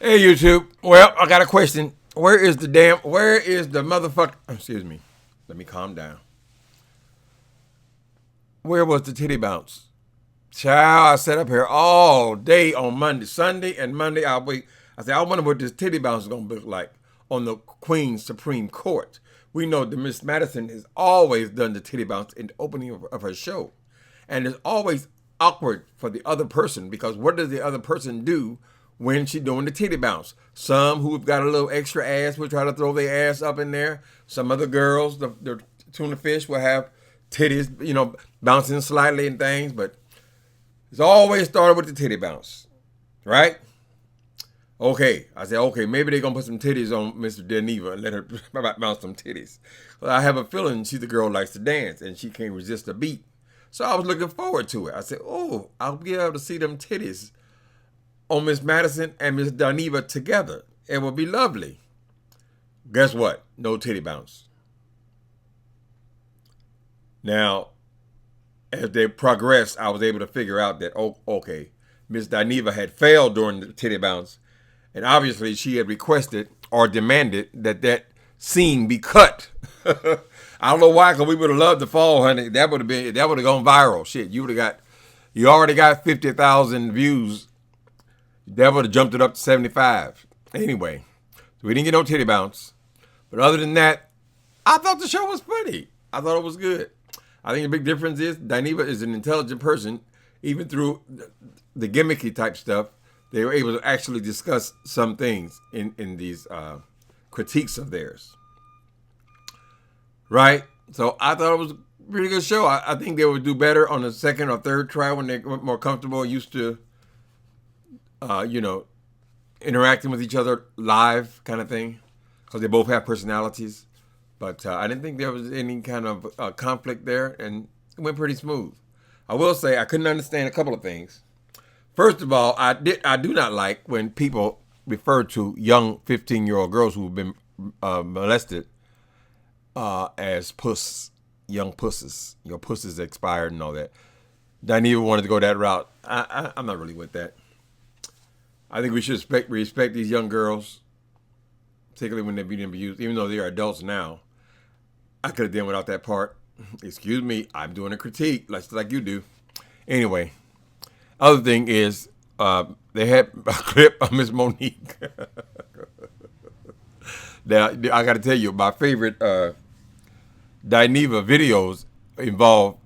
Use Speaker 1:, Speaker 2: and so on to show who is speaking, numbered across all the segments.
Speaker 1: Hey YouTube. Well, I got a question. Where is the motherfucker? Excuse me. Let me calm down. Where was the titty bounce? Child, I sat up here all day on Monday, Sunday, and Monday. I wait. I said, I wonder what this titty bounce is gonna look like on the Queen's Supreme Court. We know that Miss Madison has always done the titty bounce in the opening of her show, and it's always awkward for the other person because what does the other person do when she's doing the titty bounce? Some who've got a little extra ass will try to throw their ass up in there. Some other girls, the tuna fish, will have titties, bouncing slightly and things, but it's always started with the titty bounce, right? Okay, I said, okay, maybe they're gonna put some titties on Miss Geneva and let her bounce some titties. Well, I have a feeling she's the girl who likes to dance and she can't resist a beat. So I was looking forward to it. I said, oh, I'll be able to see them titties on Miss Madison and Miss Geneva together. It will be lovely. Guess what? No titty bounce. Now, as they progressed, I was able to figure out that, oh, okay, Miss Geneva had failed during the titty bounce, and obviously she had requested or demanded that scene be cut. I don't know why, because we would have loved to fall, honey. That would have gone viral. Shit, you already got 50,000 views. That would have jumped it up to 75. Anyway, so we didn't get no titty bounce. But other than that, I thought the show was funny. I thought it was good. I think the big difference is Geneva is an intelligent person. Even through the gimmicky type stuff, they were able to actually discuss some things in these critiques of theirs. Right? So I thought it was a really good show. I think they would do better on the second or third try when they're more comfortable, used to, interacting with each other live kind of thing, because they both have personalities. But I didn't think there was any kind of conflict there, and it went pretty smooth. I will say I couldn't understand a couple of things. First of all, I do not like when people refer to young 15-year-old girls who've been molested as young pusses. Your pusses expired and all that. Geneva wanted to go that route. I'm not really with that. I think we should respect these young girls, particularly when they're being abused, even though they are adults now. I could have done without that part. Excuse me, I'm doing a critique, like you do. Anyway, other thing is, they had a clip of Miss Monique. Now, I got to tell you, my favorite Geneva videos involve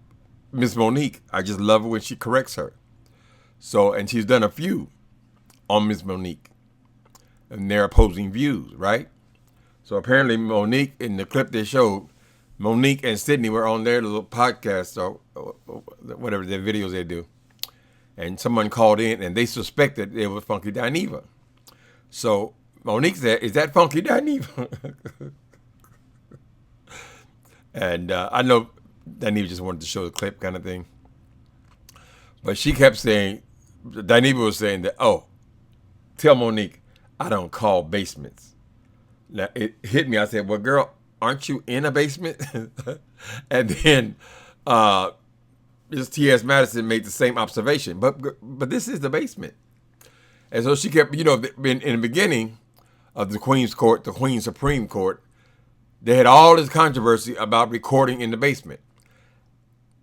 Speaker 1: Miss Monique. I just love it when she corrects her. So, and she's done a few on Miss Monique, and their opposing views, right? So apparently Monique, in the clip they showed, Monique and Sydney were on their little podcast or whatever their videos they do. And someone called in and they suspected it was Funky Geneva. So Monique said, is that Funky Geneva? And I know Geneva just wanted to show the clip kind of thing. But she kept saying, Geneva was saying that, oh, tell Monique, I don't call basements. Now, it hit me. I said, well, girl, aren't you in a basement? And then Ms. T.S. Madison made the same observation. But this is the basement. And so she kept, in the beginning of the Queen's Court, the Queen's Supreme Court, they had all this controversy about recording in the basement.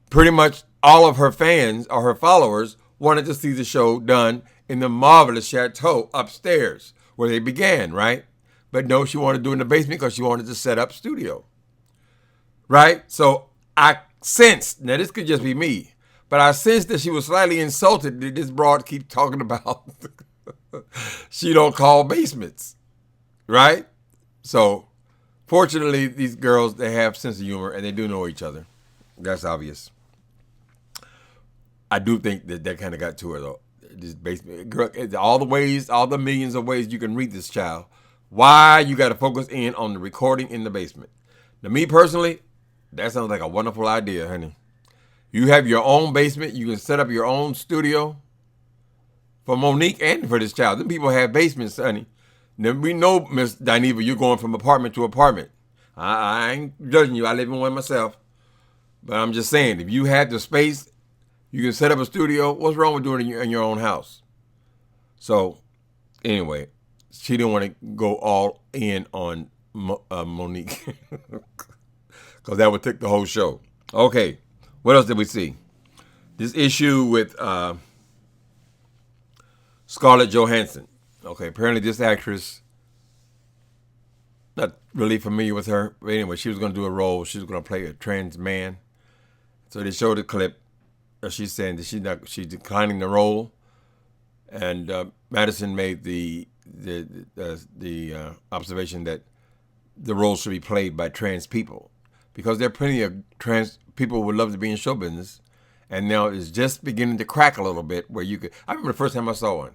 Speaker 1: Pretty much all of her fans or her followers wanted to see the show done in the marvelous chateau upstairs where they began, right? But no, she wanted to do it in the basement because she wanted to set up studio. Right? So I sensed, now this could just be me, but I sensed that she was slightly insulted that this broad keep talking about she don't call basements. Right? So fortunately, these girls, they have sense of humor and they do know each other. That's obvious. I do think that kind of got to her though. This basement, girl, all the millions of ways you can read this child. Why you got to focus in on the recording in the basement? Now, me personally, that sounds like a wonderful idea, honey. You have your own basement. You can set up your own studio for Monique and for this child. Them people have basements, honey. Now, we know, Miss Geneva, you're going from apartment to apartment. I ain't judging you. I live in one myself. But I'm just saying, if you have the space, you can set up a studio. What's wrong with doing it in your own house? So, anyway, she didn't want to go all in on Monique because that would take the whole show. Okay, what else did we see? This issue with Scarlett Johansson. Okay, apparently this actress, not really familiar with her, but anyway, she was going to do a role. She was going to play a trans man. So they showed a clip. She's saying that she's declining the role, and Madison made the observation that the role should be played by trans people, because there are plenty of trans people who would love to be in show business, and now it's just beginning to crack a little bit where you could. I remember the first time I saw one.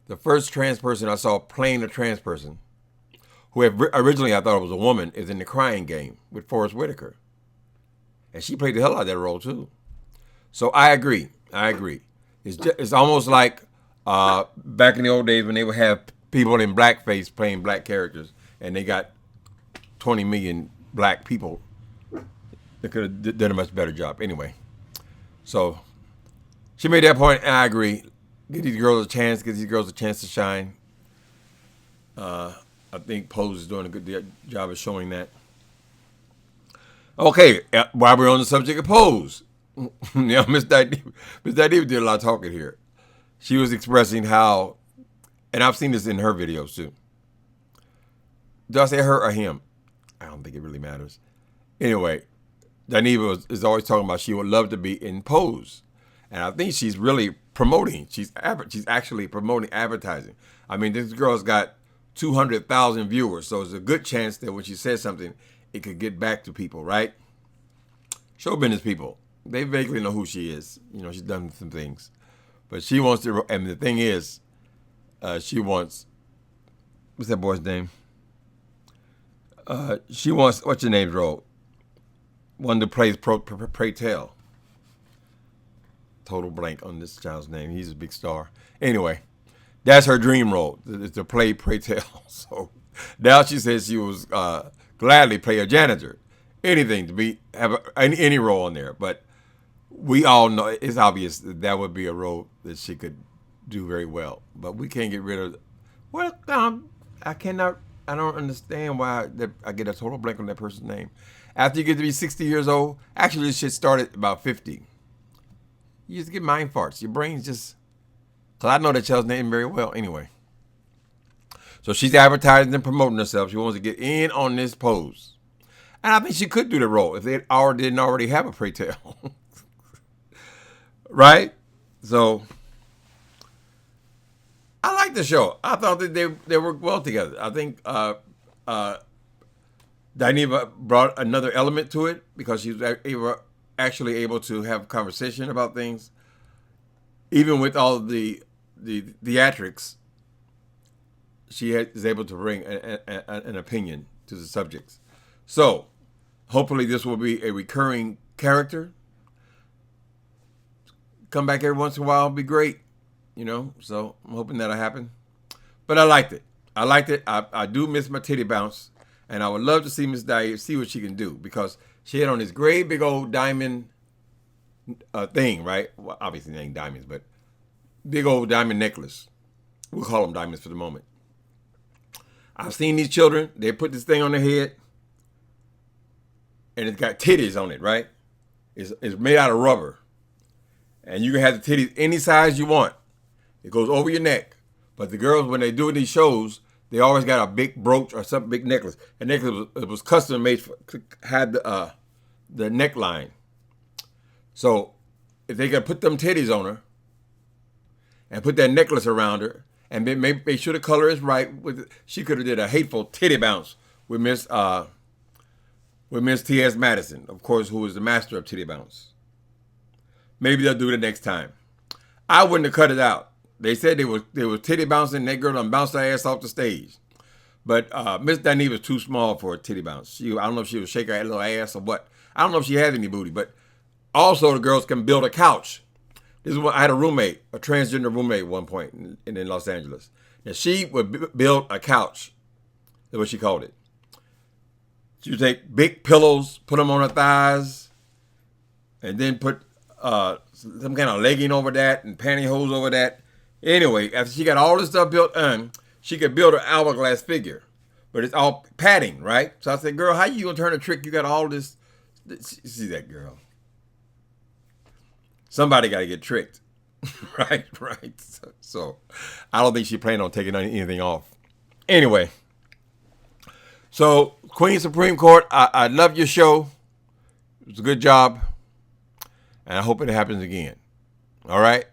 Speaker 1: The first trans person I saw playing a trans person, who originally I thought it was a woman, is in The Crying Game with Forrest Whitaker. And she played the hell out of that role too. So I agree. It's almost like back in the old days when they would have people in blackface playing black characters, and they got 20 million black people that could have done a much better job. Anyway, so she made that point, and I agree. Give these girls a chance. Give these girls a chance to shine. I think Pose is doing a good job of showing that. Okay, while we're on the subject of Pose, Miss Diva did a lot of talking here. She was expressing how, and I've seen this in her videos too. Do I say her or him? I don't think it really matters. Anyway, Diva is always talking about she would love to be in Pose. And I think she's really promoting. She's actually promoting advertising. I mean, this girl's got 200,000 viewers, so it's a good chance that when she says something, it could get back to people, right? Show business people, they vaguely know who she is. You know, she's done some things, but she wants to. And the thing is, she wants. What's that boy's name? She wants. What's your name, role? One that plays Pray Tell. Total blank on this child's name. He's a big star. Anyway, that's her dream role, is to play Pray Tell. So now she says she was gladly play a janitor, anything to have any role in there. But we all know it's obvious that would be a role that she could do very well. But we can't get rid of. Well, I cannot. I don't understand why I get a total blank on that person's name. After you get to be 60 years old, actually this shit started about 50. You just get mind farts. Your brain's just. Because I know that child's name very well anyway. So she's advertising and promoting herself. She wants to get in on this Pose. And I think she could do the role if they didn't already have a Pray Tell. Right? So I like the show. I thought that they worked well together. I think Dineva brought another element to it because she was actually able to have conversation about things. Even with all the theatrics, she is able to bring an opinion to the subjects. So hopefully this will be a recurring character. Come back every once in a while would be great, you know. So I'm hoping that'll happen. But I liked it. I do miss my titty bounce, and I would love to see Miss Dive see what she can do, because she had on this great big old diamond thing, right? Well, obviously they ain't diamonds, but big old diamond necklace. We'll call them diamonds for the moment. I've seen these children. They put this thing on their head, and it's got titties on it, right? It's made out of rubber. And you can have the titties any size you want. It goes over your neck. But the girls, when they do these shows, they always got a big brooch or some big necklace. A necklace was custom made to hide the neckline. So if they could put them titties on her and put that necklace around her, and then make sure the color is right, she could have did a hateful titty bounce with Miss T.S. Madison, of course, who was the master of titty bounce. Maybe they'll do it next time. I wouldn't have cut it out. They said they were titty bouncing, and that girl done bounced her ass off the stage. But Miss Dineva was too small for a titty bounce. I don't know if she was shaking her little ass or what. I don't know if she had any booty, but also the girls can build a couch. This is what I had a roommate, a transgender roommate at one point in Los Angeles. And she would build a couch. That's what she called it. She would take big pillows, put them on her thighs, and then put some kind of legging over that and pantyhose over that. Anyway, after she got all this stuff built on, she could build an hourglass figure, but it's all padding, right? So I said, girl, how you gonna turn a trick? You got all this. See that girl? Somebody got to get tricked, right? So I don't think she planned on taking anything off. Anyway, so Queen Supreme Court, I love your show. It was a good job, and I hope it happens again. All right.